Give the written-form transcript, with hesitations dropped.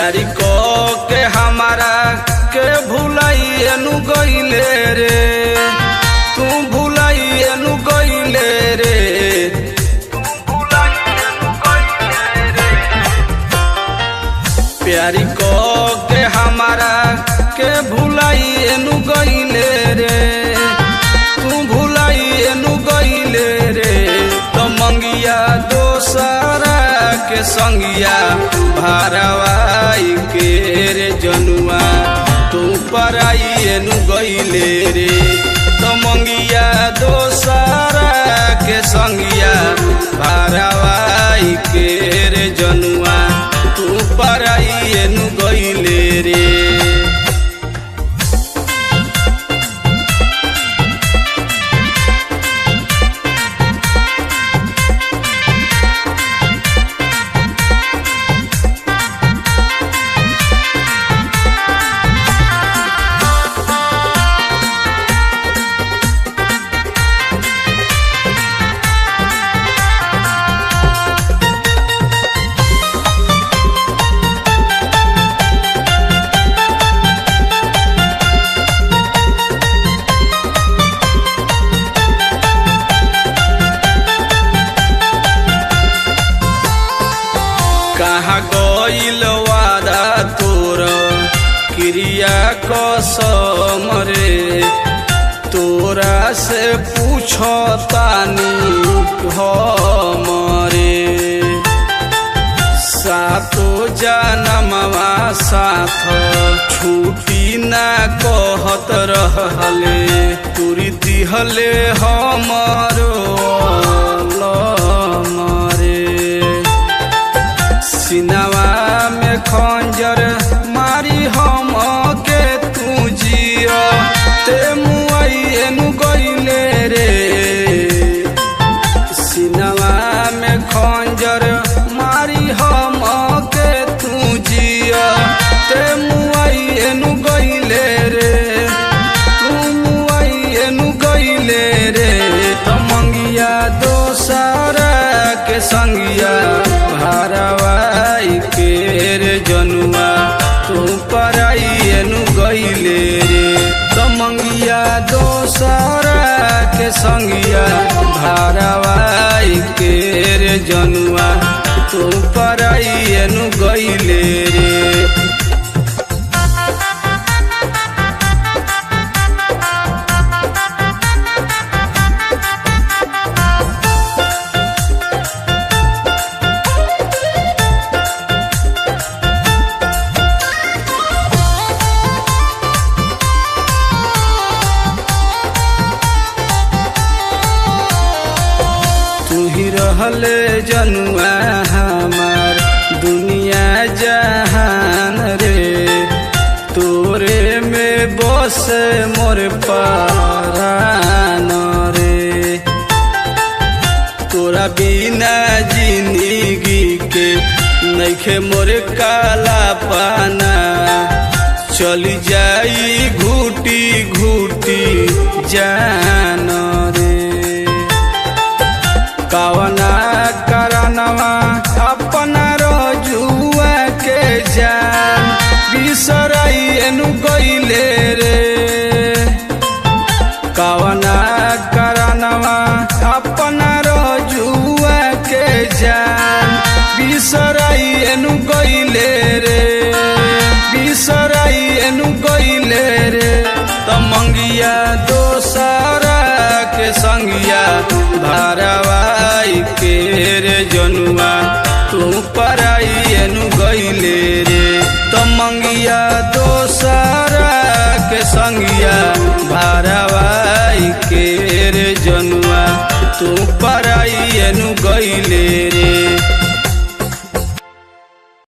प्यारी को के हमारा के भुलाइनु गइले रे, तू भुलाइनु गइले रे, प्यारी को के हमारा के भुलाइनु गइले रे, तू भुलाइनु गइले रे। तो मंगिया दोसरा के संगिया भारवाई के रे जनुआ, तू पराइनु गइले रे। तो मंगिया दोसरा के संगिया भारवाई के रे जनुआ, तू पराइनु गइले रे। कहाँ गइल वादा तोर क्रिया कसम रे, तोरा से पूछतानी हमरे। सातो जनमवा साथ छूटी ना कहत रहले, तुरी दिहले हमरो लमरे। सिनवा में खंजर मारी हम के तू जिया, ते मुआइनु गइले रे। सिनवा में खंजर मारी हम के तू जिया, ते मुआइनु गइले रे, तू मुआइनु गइले रे। तो मंगिया दोसरा के संगिया भारवाई के रे जनुआ, तू पराइनु गइले रे। तो मंगिया दोसरा के संगिया भारवाई के रे जनुआ, तू पराइनु गइले रे। तू ही रहले जनुआ हमार दुनिया जहान रे, तोरे में बसे मोर परान रे। तोरा बिना जिंदगी के नइखे मोर काला पाना, चली जाई घूटी घूटी जान रे। कवना करनवा अपना रजुआ के जान बिसराइनु गइले रे। कवना करनवा अपना रजुआ के जान बिसराइनु गइले रे, बिसराइनु गइले रे। तो मंगिया दोसरा के संगिया भारवाई के रे जनुआ, तू पराइनु गइले रे। तो मंगिया दोसरा के संगिया भारवाई के रे जनुआ, तू पराइनु गइले रे।